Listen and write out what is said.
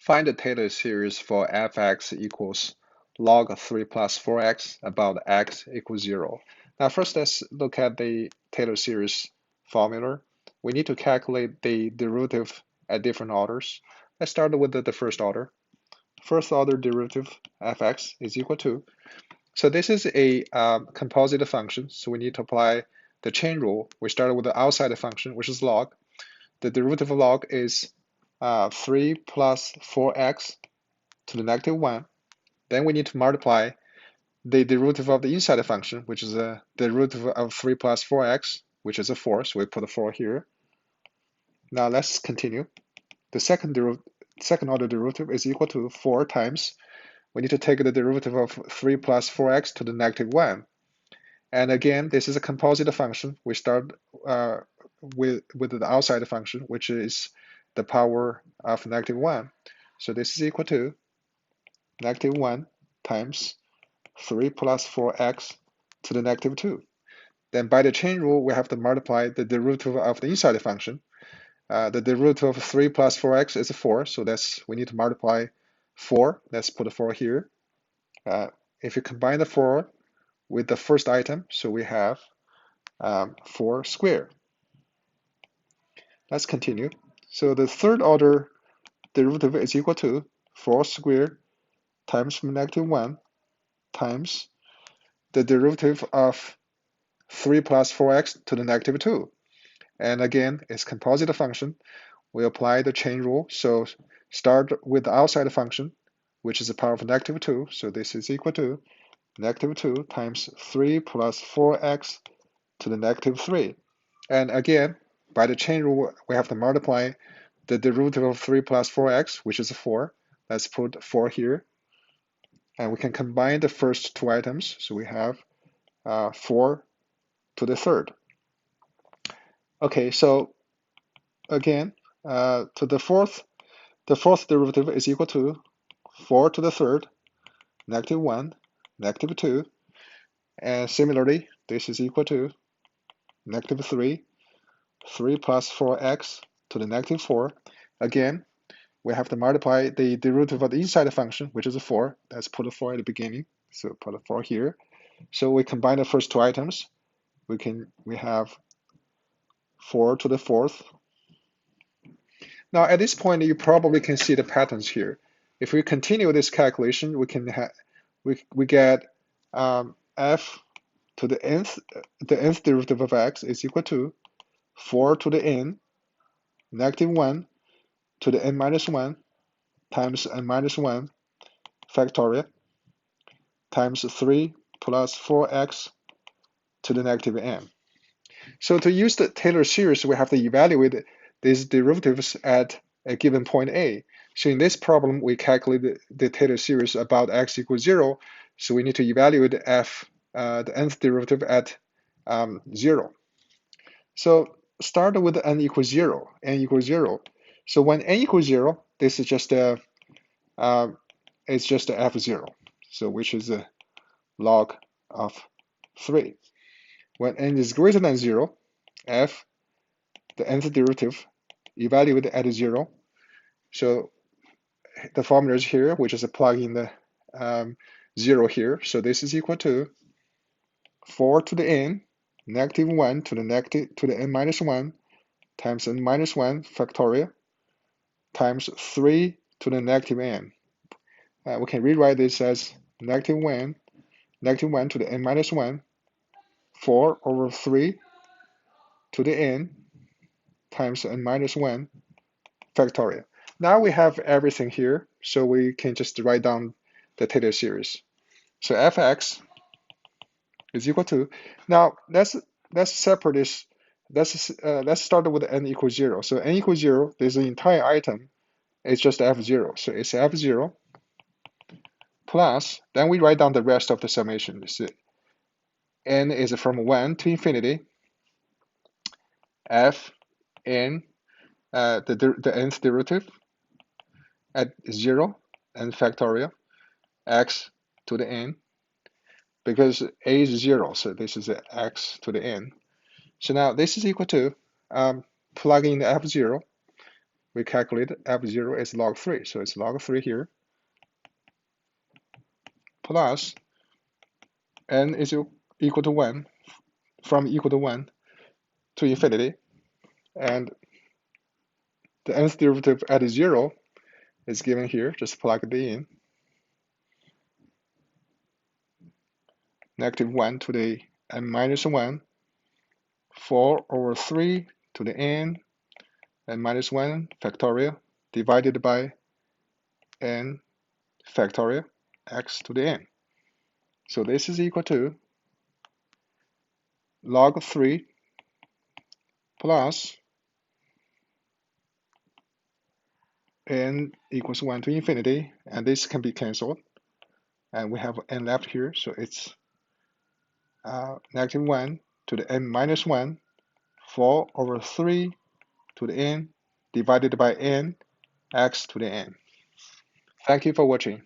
Find the Taylor series for f(x) equals log 3 plus 4x about x equals 0. Now first let's look at the Taylor series formula. We need to calculate the derivative at different orders. Let's start with the first order. First order derivative f(x) is equal to, so this is a composite function, so we need to apply the chain rule. We started with the outside function, which is log. The derivative of log is 3 plus 4x to the negative 1. Then we need to multiply the derivative of the inside function, which is the derivative of 3 plus 4x, which is a 4, so we put a 4 here. Now let's continue. The second order derivative is equal to 4 times, we need to take the derivative of 3 plus 4x to the negative 1. And again, this is a composite function. We start with the outside function, which is the power of negative 1. So this is equal to negative 1 times 3 plus 4x to the negative 2. Then by the chain rule, we have to multiply the derivative of the inside function. The derivative of 3 plus 4x is 4, so we need to multiply 4. Let's put a 4 here. If you combine the 4 with the first item, so we have 4 squared. Let's continue. So the third order derivative is equal to 4 squared times negative 1 times the derivative of 3 plus 4x to the negative 2. And again, it's composite function. We apply the chain rule. So start with the outside function, which is the power of negative 2. So this is equal to negative 2 times 3 plus 4x to the negative 3. And again, by the chain rule, we have to multiply the derivative of 3 plus 4x, which is 4. Let's put 4 here. And we can combine the first two items. So we have 4 to the third. Okay, so again, to the fourth derivative is equal to 4 to the third, negative 1, negative 2. And similarly, this is equal to negative 3, 3 plus 4x to the negative 4. Again, we have to multiply the derivative of the inside function, which is 4. Let's put a 4 at the beginning. So put a 4 here. So we combine the first two items. We have 4 to the fourth. Now at this point, you probably can see the patterns here. If we continue this calculation, we get f to the nth derivative of x is equal to 4 to the n, negative 1 to the n minus 1 times n minus 1 factorial times 3 plus 4x to the negative n. So to use the Taylor series, we have to evaluate these derivatives at a given point A. So in this problem, we calculate the Taylor series about x equals 0. So we need to evaluate the nth derivative at 0. So start with n equals 0. N equals 0. So when n equals 0, this is just it's just f0. So which is a log of 3. When n is greater than 0, f, the nth derivative, evaluated at 0. So the formula is here, which is a plug in the 0 here. So this is equal to 4 to the n, negative 1 to the n minus 1 times n minus 1 factorial times 3 to the negative n. We can rewrite this as negative 1 to the n minus 1, 4 over 3 to the n times n minus 1 factorial. Now we have everything here, so we can just write down the Taylor series. So fx is equal to, now let's separate this. Let's start with n equals 0. So n equals 0, there's an entire item. It's just f0. So it's f0 plus, then we write down the rest of the summation. So n is from 1 to infinity, f n, the nth derivative at 0 n factorial, x to the n, because a is 0, so this is x to the n. So now this is equal to, plug in the f0, we calculate f0 is log 3. So it's log 3 here, plus n is equal to 1, from equal to 1 to infinity. And the nth derivative at 0 is given here. Just plug it in. -1 to the n minus 1, 4 over 3 to the n minus 1 factorial divided by n factorial x to the n. So this is equal to log 3 plus n equals 1 to infinity, and this can be cancelled. And we have n left here, so it's -1 to the n minus 1, 4 over 3 to the n divided by n x to the n. Thank you for watching.